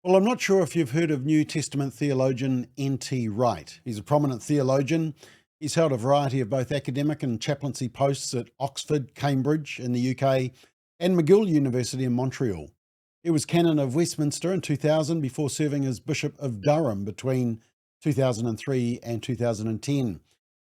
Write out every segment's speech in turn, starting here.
Well, I'm not sure if you've heard of New Testament theologian NT Wright. He's a prominent theologian. He's held a variety of both academic and chaplaincy posts at Oxford, Cambridge in the UK, and McGill University in Montreal. He was Canon of Westminster in 2000 before serving as Bishop of Durham between 2003 and 2010.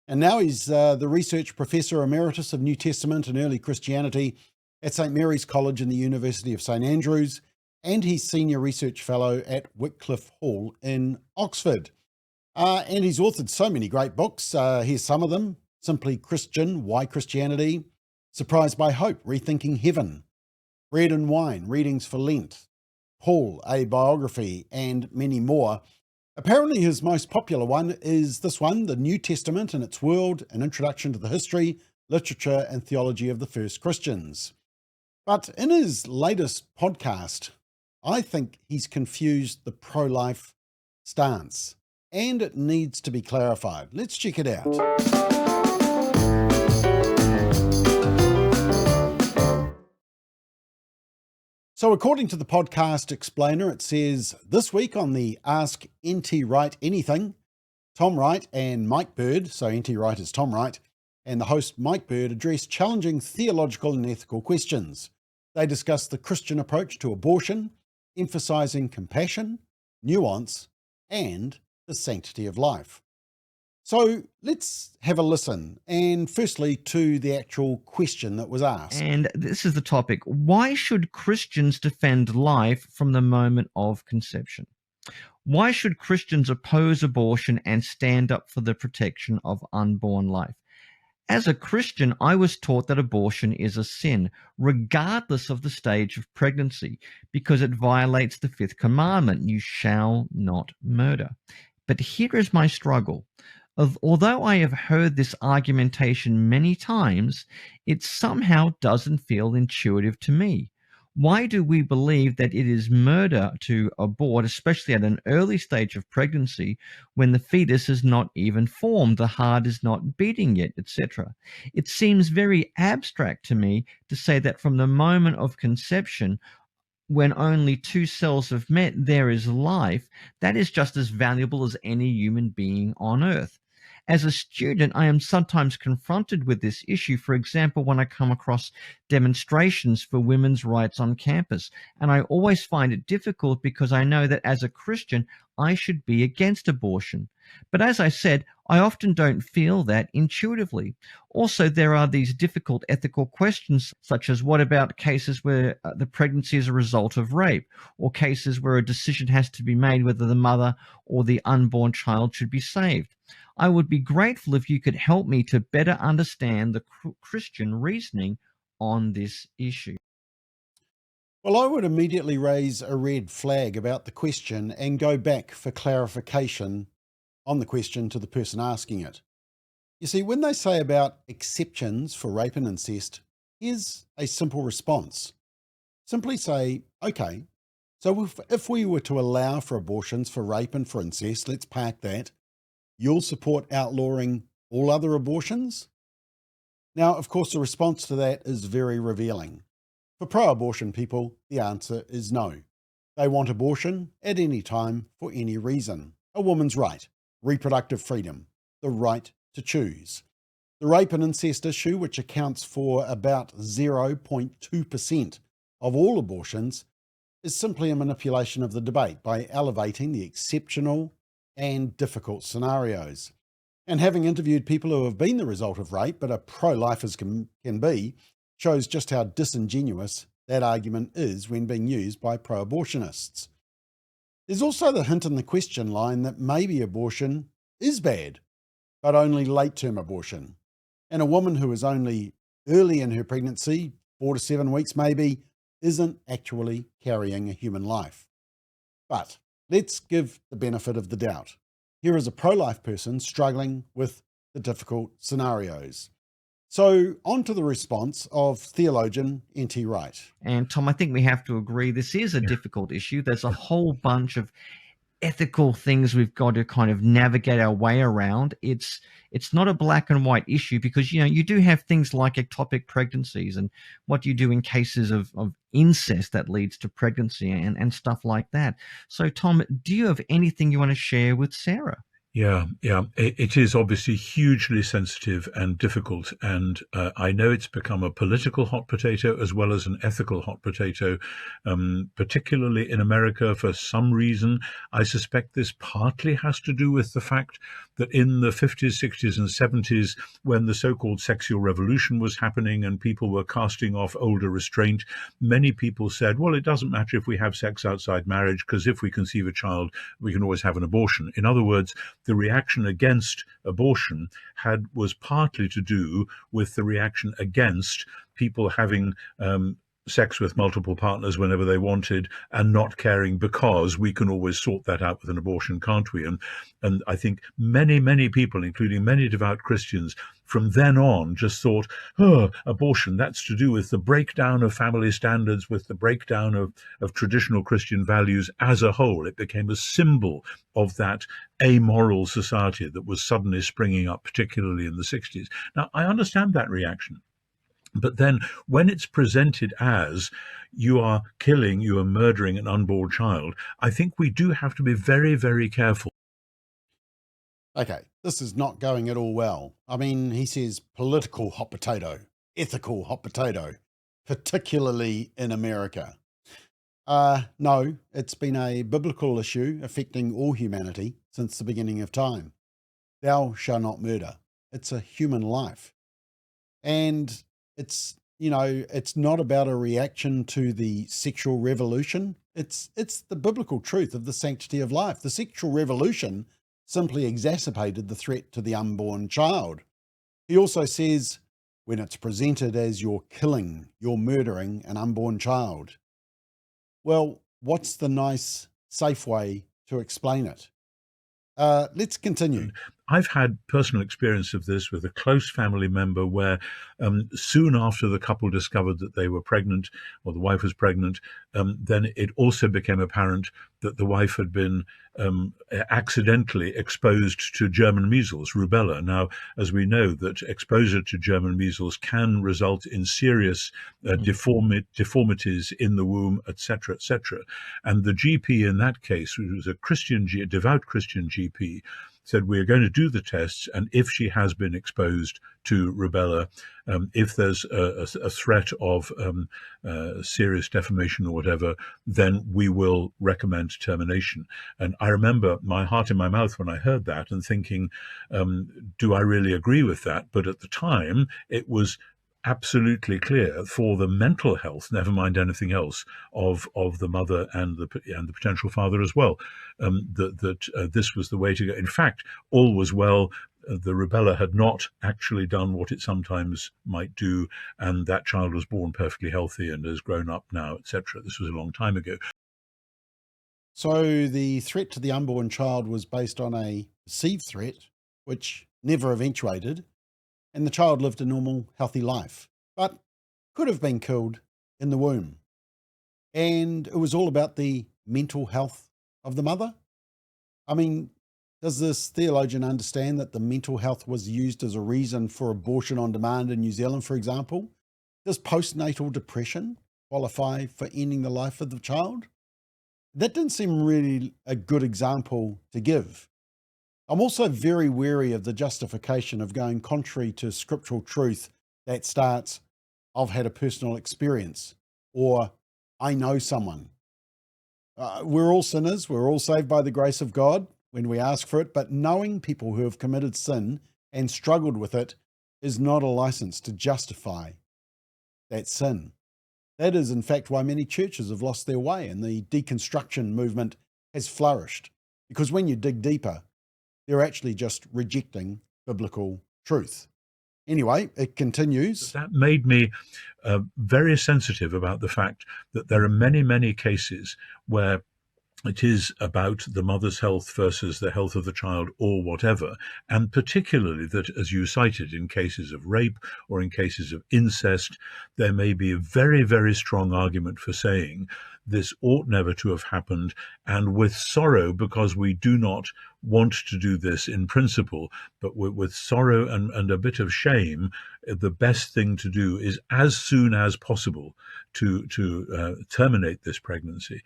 And now he's the Research Professor Emeritus of New Testament and Early Christianity at St Mary's College in the University of St Andrews, and he's Senior Research Fellow at Wycliffe Hall in Oxford. And he's authored so many great books. Here's some of them: Simply Christian, Why Christianity; Surprised by Hope, Rethinking Heaven; Bread and Wine, Readings for Lent; Paul, a Biography, and many more. Apparently his most popular one is this one, The New Testament and Its World, An Introduction to the History, Literature, and Theology of the First Christians. But in his latest podcast, I think he's confused the pro-life stance, and it needs to be clarified. Let's check it out. So according to the podcast explainer, it says, this week on the Ask NT Wright Anything, Tom Wright and Mike Bird, so NT Wright is Tom Wright, and the host Mike Bird address challenging theological and ethical questions. They discuss the Christian approach to abortion, emphasizing compassion, nuance, and the sanctity of life. So let's have a listen, and firstly to the actual question that was asked. And this is the topic: why should Christians defend life from the moment of conception? Why should Christians oppose abortion and stand up for the protection of unborn life? As a Christian, I was taught that abortion is a sin, regardless of the stage of pregnancy, because it violates the fifth commandment: you shall not murder. But here is my struggle. Although I have heard this argumentation many times, it somehow doesn't feel intuitive to me. Why do we believe that it is murder to abort, especially at an early stage of pregnancy when the fetus is not even formed, the heart is not beating yet, etc.? It seems very abstract to me to say that from the moment of conception, when only two cells have met, there is life. That is just as valuable as any human being on earth. As a student, I am sometimes confronted with this issue, for example, when I come across demonstrations for women's rights on campus. And I always find it difficult because I know that as a Christian, I should be against abortion. But as I said, I often don't feel that intuitively. Also, there are these difficult ethical questions, such as what about cases where the pregnancy is a result of rape, or cases where a decision has to be made whether the mother or the unborn child should be saved. I would be grateful if you could help me to better understand the Christian reasoning on this issue. Well, I would immediately raise a red flag about the question and go back for clarification on the question to the person asking it. You see, when they say about exceptions for rape and incest, here's a simple response. Simply say, okay, so if we were to allow for abortions for rape and for incest, let's park that, you'll support outlawing all other abortions? Now, of course, the response to that is very revealing. For pro-abortion people, the answer is no. They want abortion at any time for any reason. A woman's right, reproductive freedom, the right to choose. The rape and incest issue, which accounts for about 0.2% of all abortions, is simply a manipulation of the debate by elevating the exceptional and difficult scenarios. And having interviewed people who have been the result of rape but are pro-life as can be, shows just how disingenuous that argument is when being used by pro-abortionists. There's also the hint in the question line that maybe abortion is bad, but only late-term abortion. And a woman who is only early in her pregnancy, 4 to 7 weeks maybe, isn't actually carrying a human life. But let's give the benefit of the doubt. Here is a pro-life person struggling with the difficult scenarios. So on to the response of theologian NT Wright. And Tom, I think we have to agree this is a difficult issue. There's a whole bunch of ethical things we've got to kind of navigate our way around. It's not a black and white issue, because you do have things like ectopic pregnancies, and what do you do in cases of incest that leads to pregnancy and stuff like that. So Tom, do you have anything you want to share with Sarah? Yeah, yeah. It is obviously hugely sensitive and difficult. And I know it's become a political hot potato as well as an ethical hot potato, particularly in America for some reason. I suspect this partly has to do with the fact that in the 50s, 60s, and 70s, when the so-called sexual revolution was happening and people were casting off older restraint, many people said, well, it doesn't matter if we have sex outside marriage, because if we conceive a child, we can always have an abortion. In other words, the reaction against abortion was partly to do with the reaction against people having sex with multiple partners whenever they wanted and not caring, because we can always sort that out with an abortion, can't we? And I think many people, including many devout Christians, from then on just thought, oh, abortion, that's to do with the breakdown of family standards, with the breakdown of traditional Christian values as a whole. It became a symbol of that amoral society that was suddenly springing up, particularly in the 60s. Now, I understand that reaction. But then when it's presented as you are murdering an unborn child, I think we do have to be very, very careful. Okay, this is not going at all well. I mean, he says political hot potato, ethical hot potato, particularly in America. No, it's been a biblical issue affecting all humanity since the beginning of time. Thou shalt not murder. It's a human life. And it's not about a reaction to the sexual revolution. It's the biblical truth of the sanctity of life. The sexual revolution simply exacerbated the threat to the unborn child. He also says, when it's presented as you're killing, you're murdering an unborn child. Well, what's the nice, safe way to explain it? Let's continue. I've had personal experience of this with a close family member where soon after the couple discovered that they were pregnant, or the wife was pregnant, then it also became apparent that the wife had been accidentally exposed to German measles, rubella. Now, as we know, that exposure to German measles can result in serious deformities in the womb, etc., etc. And the GP in that case, who was a devout Christian GP, said, we're going to do the tests, and if she has been exposed to rubella, if there's a threat of serious defamation or whatever, then we will recommend termination. And I remember my heart in my mouth when I heard that and thinking, do I really agree with that? But at the time, it was absolutely clear for the mental health, never mind anything else, of the mother and the potential father as well, that this was the way to go. In fact, all was well. The rubella had not actually done what it sometimes might do, and that child was born perfectly healthy and has grown up now, etc. This was a long time ago. So the threat to the unborn child was based on a perceived threat, which never eventuated, and the child lived a normal, healthy life, but could have been killed in the womb. And it was all about the mental health of the mother. I mean, does this theologian understand that the mental health was used as a reason for abortion on demand in New Zealand, for example? Does postnatal depression qualify for ending the life of the child? That didn't seem really a good example to give. I'm also very wary of the justification of going contrary to scriptural truth that starts, I've had a personal experience, or I know someone. We're all sinners. We're all saved by the grace of God when we ask for it, but knowing people who have committed sin and struggled with it is not a license to justify that sin. That is, in fact, why many churches have lost their way and the deconstruction movement has flourished. Because when you dig deeper, they're actually just rejecting biblical truth. Anyway, it continues. That made me very sensitive about the fact that there are many cases where it is about the mother's health versus the health of the child or whatever. And particularly that, as you cited, in cases of rape or in cases of incest, there may be a very, very strong argument for saying this ought never to have happened, and with sorrow, because we do not want to do this in principle, but with sorrow and a bit of shame, the best thing to do is as soon as possible to terminate this pregnancy.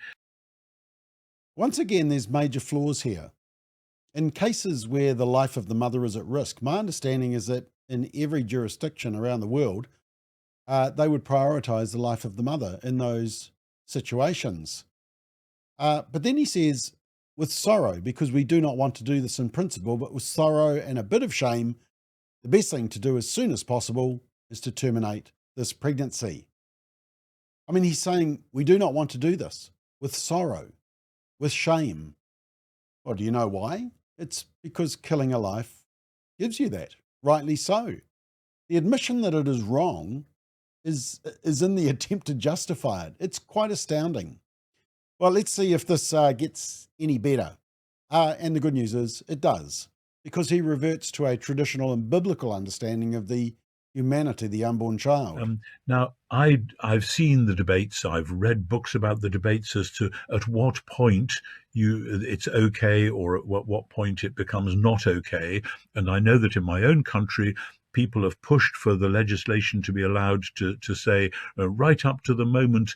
Once again, there's major flaws here. In cases where the life of the mother is at risk, my understanding is that in every jurisdiction around the world, they would prioritise the life of the mother in those situations. But then he says, with sorrow, because we do not want to do this in principle, but with sorrow and a bit of shame, the best thing to do as soon as possible is to terminate this pregnancy. I mean, he's saying we do not want to do this with sorrow, with shame. Well, do you know why? It's because killing a life gives you that, rightly so. The admission that it is wrong is in the attempt to justify it. It's quite astounding. Well, let's see if this gets any better. And the good news is it does, because he reverts to a traditional and biblical understanding of the humanity, the unborn child. Now, I've seen the debates. I've read books about the debates as to at what point it's okay or at what point it becomes not okay. And I know that in my own country, people have pushed for the legislation to be allowed to say right up to the moment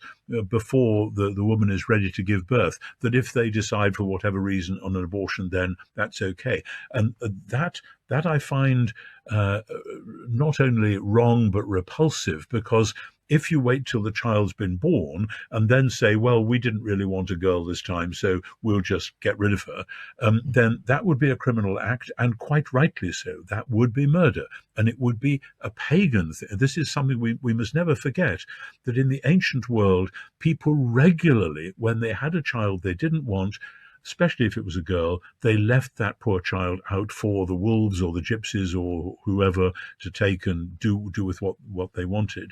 before the woman is ready to give birth, that if they decide for whatever reason on an abortion, then that's okay. And that I find not only wrong but repulsive, because if you wait till the child's been born and then say, well, we didn't really want a girl this time, so we'll just get rid of her, then that would be a criminal act, and quite rightly so. That would be murder, and it would be a pagan thing. This is something we must never forget, that in the ancient world, people regularly, when they had a child they didn't want, especially if it was a girl, they left that poor child out for the wolves or the gypsies or whoever to take and do with what they wanted.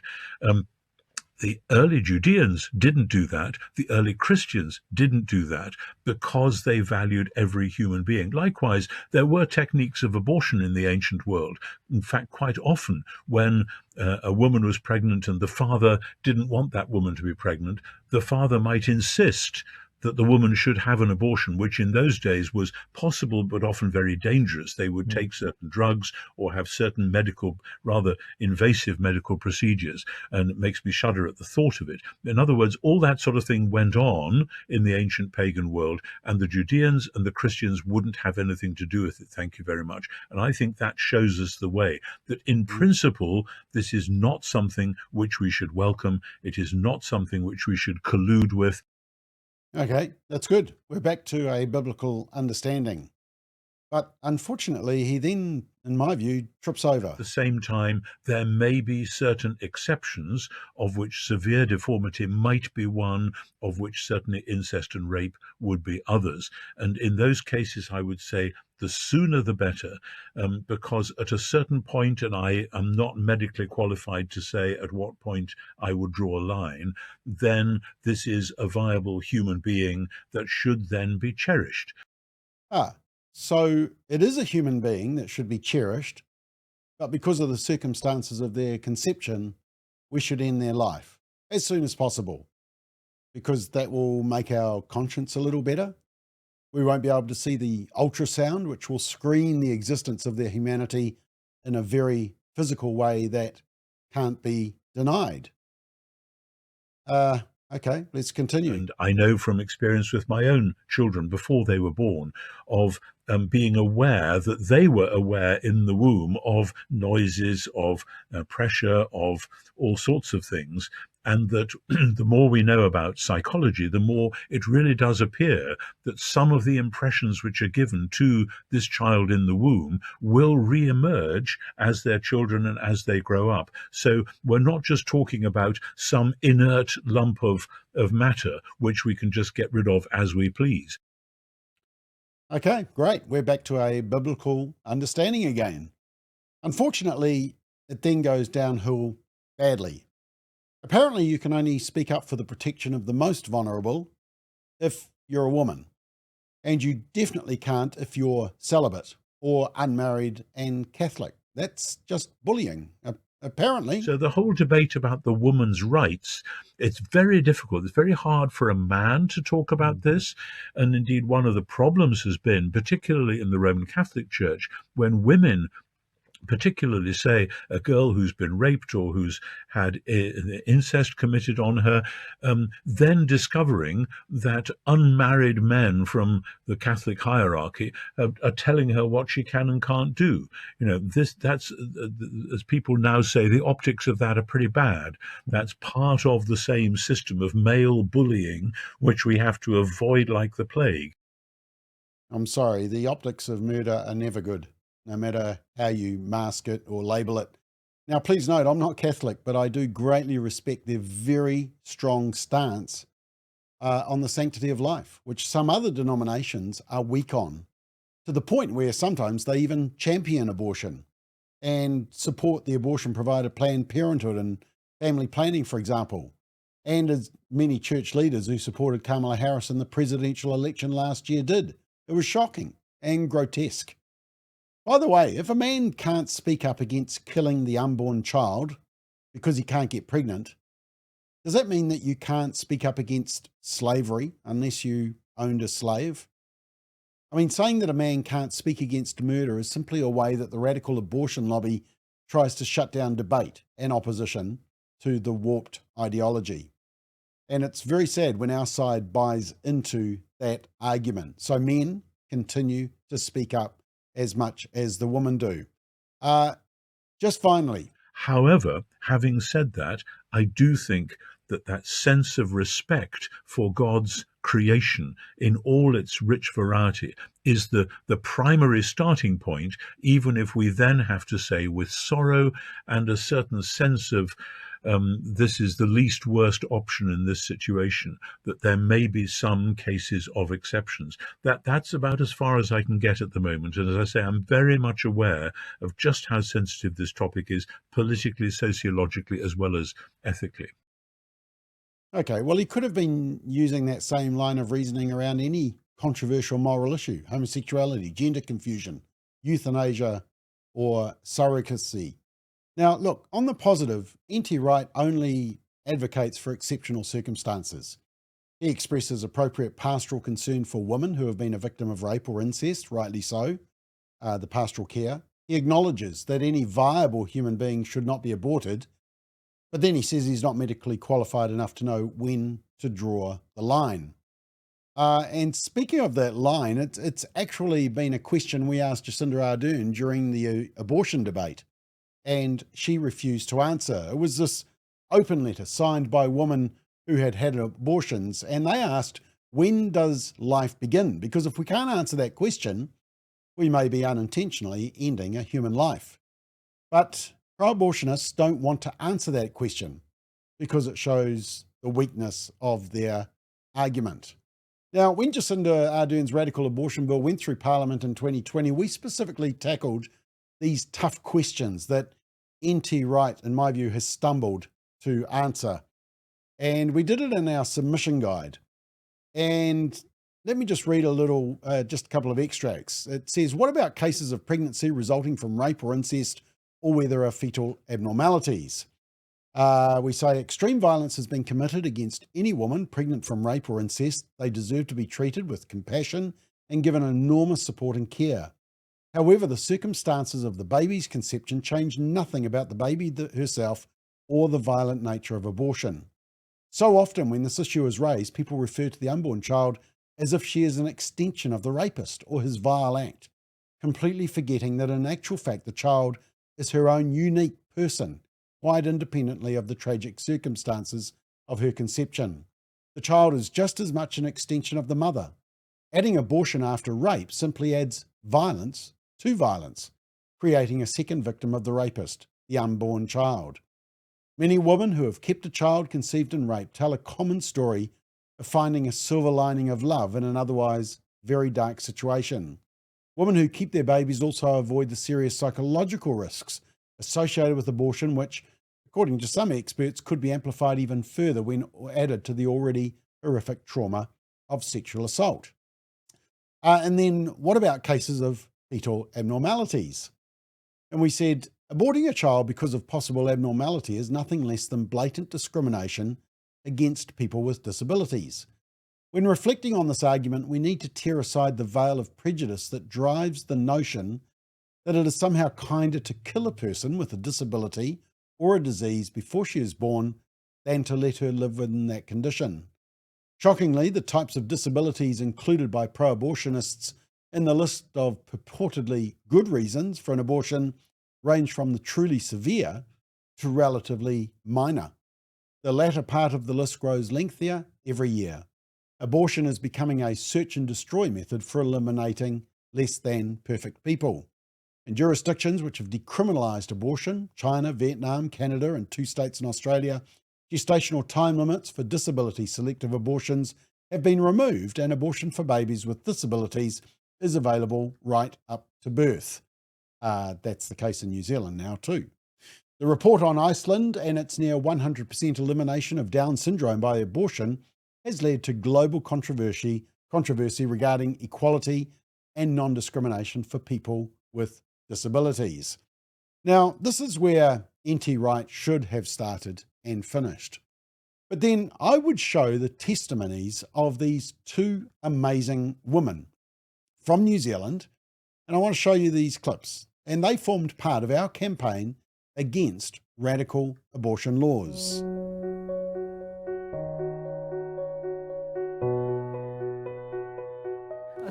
The early Judeans didn't do that. The early Christians didn't do that because they valued every human being. Likewise, there were techniques of abortion in the ancient world. In fact, quite often when a woman was pregnant and the father didn't want that woman to be pregnant, the father might insist that the woman should have an abortion, which in those days was possible but often very dangerous. They would take certain drugs or have certain rather invasive medical procedures, and it makes me shudder at the thought of it. In other words, all that sort of thing went on in the ancient pagan world, and the Judeans and the Christians wouldn't have anything to do with it. Thank you very much. And I think that shows us the way, that in principle, this is not something which we should welcome. It is not something which we should collude with. Okay, that's good. We're back to a biblical understanding. But unfortunately, he then, in my view, trips over. At the same time, there may be certain exceptions, of which severe deformity might be one, of which certainly incest and rape would be others. And in those cases, I would say the sooner the better, because at a certain point, and I am not medically qualified to say at what point I would draw a line, then this is a viable human being that should then be cherished. So it is a human being that should be cherished, but because of the circumstances of their conception, we should end their life as soon as possible, because that will make our conscience a little better. We won't be able to see the ultrasound, which will screen the existence of their humanity in a very physical way that can't be denied. Okay, let's continue. And I know from experience with my own children before they were born of being aware that they were aware in the womb of noises, of pressure, of all sorts of things. And that the more we know about psychology, the more it really does appear that some of the impressions which are given to this child in the womb will re-emerge as their children and as they grow up. So we're not just talking about some inert lump of matter which we can just get rid of as we please. Okay, great. We're back to a biblical understanding again. Unfortunately, it then goes downhill badly. Apparently, you can only speak up for the protection of the most vulnerable if you're a woman. And you definitely can't if you're celibate or unmarried and Catholic. That's just bullying, apparently. So the whole debate about the woman's rights, it's very difficult. It's very hard for a man to talk about this. And indeed, one of the problems has been, particularly in the Roman Catholic Church, when women particularly, say, a girl who's been raped or who's had incest committed on her, then discovering that unmarried men from the Catholic hierarchy are telling her what she can and can't do. That's as people now say, the optics of that are pretty bad. That's part of the same system of male bullying, which we have to avoid like the plague. I'm sorry, the optics of murder are never good, no matter how you mask it or label it. Now, please note, I'm not Catholic, but I do greatly respect their very strong stance on the sanctity of life, which some other denominations are weak on, to the point where sometimes they even champion abortion and support the abortion provider Planned Parenthood and family planning, for example. And as many church leaders who supported Kamala Harris in the presidential election last year did. It was shocking and grotesque. By the way, if a man can't speak up against killing the unborn child because he can't get pregnant, does that mean that you can't speak up against slavery unless you owned a slave? I mean, saying that a man can't speak against murder is simply a way that the radical abortion lobby tries to shut down debate and opposition to the warped ideology. And it's very sad when our side buys into that argument. So men continue to speak up as much as the women do. Just finally. However, having said that, I do think that sense of respect for God's creation in all its rich variety is the primary starting point, even if we then have to say with sorrow and a certain sense of this is the least worst option in this situation, that there may be some cases of exceptions. That's about as far as I can get at the moment. And as I say, I'm very much aware of just how sensitive this topic is politically, sociologically, as well as ethically. Okay, well, he could have been using that same line of reasoning around any controversial moral issue: homosexuality, gender confusion, euthanasia, or surrogacy. Now, look, on the positive, NT Wright only advocates for exceptional circumstances. He expresses appropriate pastoral concern for women who have been a victim of rape or incest, rightly so, the pastoral care. He acknowledges that any viable human being should not be aborted, but then he says he's not medically qualified enough to know when to draw the line. And speaking of that line, it's actually been a question we asked Jacinda Ardern during the abortion debate, and she refused to answer. It was this open letter signed by women who had had abortions, and they asked, when does life begin? Because if we can't answer that question, we may be unintentionally ending a human life. But pro-abortionists don't want to answer that question because it shows the weakness of their argument. Now, when Jacinda Ardern's radical abortion bill went through Parliament in 2020, we specifically tackled these tough questions that NT Wright, in my view, has stumbled to answer. And we did it in our submission guide. And let me just read just a couple of extracts. It says, what about cases of pregnancy resulting from rape or incest, or where there are fetal abnormalities? We say extreme violence has been committed against any woman pregnant from rape or incest. They deserve to be treated with compassion and given enormous support and care. However, the circumstances of the baby's conception change nothing about the baby herself or the violent nature of abortion. So often when this issue is raised, people refer to the unborn child as if she is an extension of the rapist or his vile act, completely forgetting that in actual fact the child is her own unique person, quite independently of the tragic circumstances of her conception. The child is just as much an extension of the mother. Adding abortion after rape simply adds violence to violence, creating a second victim of the rapist, the unborn child. Many women who have kept a child conceived in rape tell a common story of finding a silver lining of love in an otherwise very dark situation. Women who keep their babies also avoid the serious psychological risks associated with abortion, which, according to some experts, could be amplified even further when added to the already horrific trauma of sexual assault. And then what about cases of fetal abnormalities? And we said, aborting a child because of possible abnormality is nothing less than blatant discrimination against people with disabilities. When reflecting on this argument, we need to tear aside the veil of prejudice that drives the notion that it is somehow kinder to kill a person with a disability or a disease before she is born than to let her live in that condition. Shockingly, the types of disabilities included by pro-abortionists in the list of purportedly good reasons for an abortion range from the truly severe to relatively minor. The latter part of the list grows lengthier every year. Abortion is becoming a search and destroy method for eliminating less than perfect people. In jurisdictions which have decriminalised abortion, China, Vietnam, Canada, and 2 states in Australia, gestational time limits for disability selective abortions have been removed, and abortion for babies with disabilities is available right up to birth. That's the case in New Zealand now too. The report on Iceland and its near 100% elimination of Down syndrome by abortion has led to global controversy regarding equality and non-discrimination for people with disabilities. Now, this is where NT Wright should have started and finished. But then I would show the testimonies of these 2 amazing women from New Zealand, and I want to show you these clips. And they formed part of our campaign against radical abortion laws.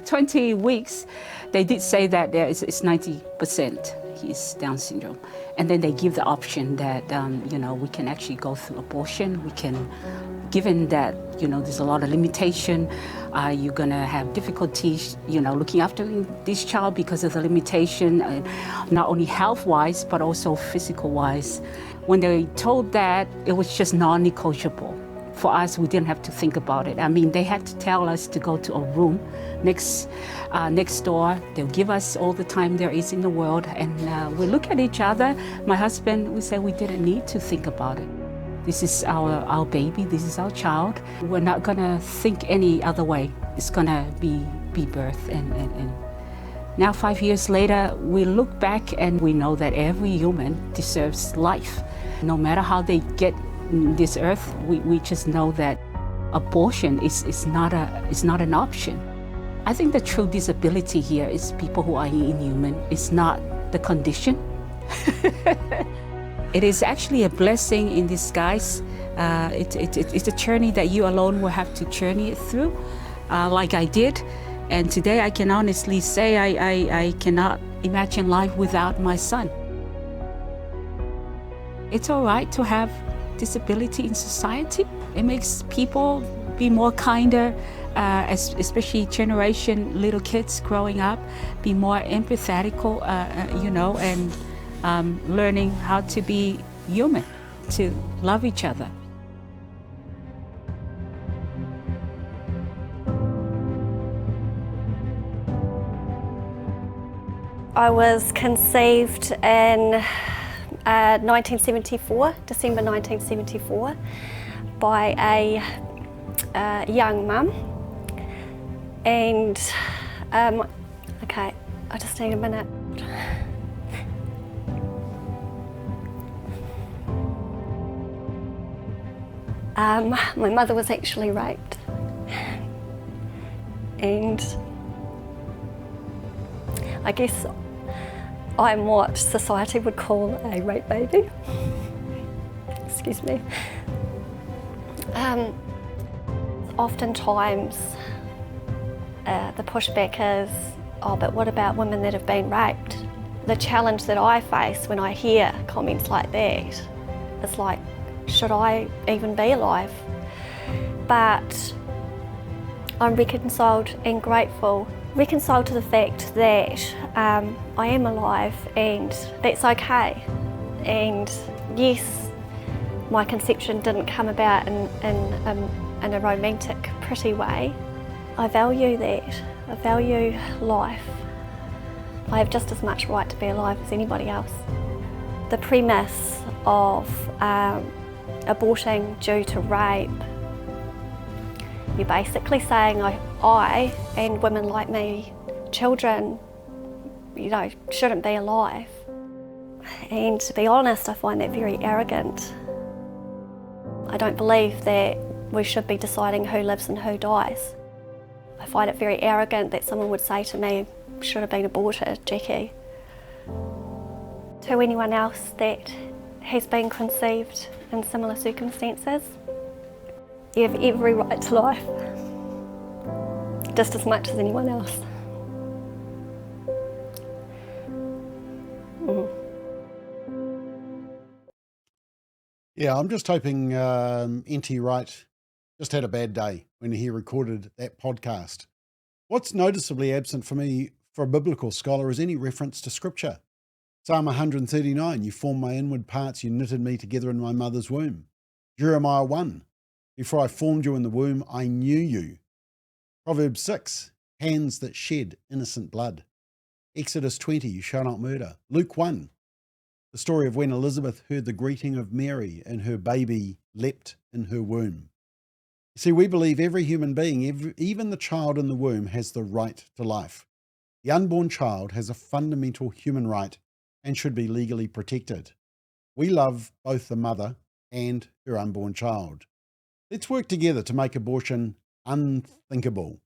20 weeks, they did say that it's 90% he's Down syndrome. And then they give the option that, we can actually go through abortion. We can, given that, there's a lot of limitation, you're going to have difficulties, looking after this child because of the limitation, not only health-wise, but also physical-wise. When they told that, it was just non-negotiable. For us, we didn't have to think about it. I mean, they had to tell us to go to a room next door. They'll give us all the time there is in the world, and we look at each other. My husband, we said we didn't need to think about it. This is our baby, this is our child. We're not gonna think any other way. It's gonna be birth. And now 5 years later, we look back and we know that every human deserves life. No matter how they get this earth, we just know that abortion is not an option. I think the true disability here is people who are inhuman. It's not the condition. It is actually a blessing in disguise. It's a journey that you alone will have to journey it through, like I did. And today I can honestly say I cannot imagine life without my son. It's all right to have disability in society. It makes people be more kinder, especially little kids growing up, be more empathetical, and learning how to be human, to love each other. I was conceived in 1974, December 1974, by a young mum. And, okay, I just need a minute. My mother was actually raped. And I guess I'm what society would call a rape baby. Excuse me. Oftentimes the pushback is, oh, but what about women that have been raped? The challenge that I face when I hear comments like that is like, should I even be alive? But I'm reconciled and grateful. Reconciled to the fact that I am alive, and that's okay. And yes, my conception didn't come about in a romantic, pretty way. I value that. I value life. I have just as much right to be alive as anybody else. The premise of aborting due to rape You're basically saying I and women like me, children, shouldn't be alive. And to be honest, I find that very arrogant. I don't believe that we should be deciding who lives and who dies. I find it very arrogant that someone would say to me, should have been aborted, Jackie. To anyone else that has been conceived in similar circumstances, you have every right to life, just as much as anyone else. Yeah, I'm just hoping NT Wright just had a bad day when he recorded that podcast. What's noticeably absent for me, for a biblical scholar, is any reference to Scripture. Psalm 139, you formed my inward parts, you knitted me together in my mother's womb. Jeremiah 1, before I formed you in the womb, I knew you. Proverbs 6, hands that shed innocent blood. Exodus 20, you shall not murder. Luke 1, the story of when Elizabeth heard the greeting of Mary and her baby leapt in her womb. You see, we believe every human being, even the child in the womb, has the right to life. The unborn child has a fundamental human right and should be legally protected. We love both the mother and her unborn child. Let's work together to make abortion unthinkable.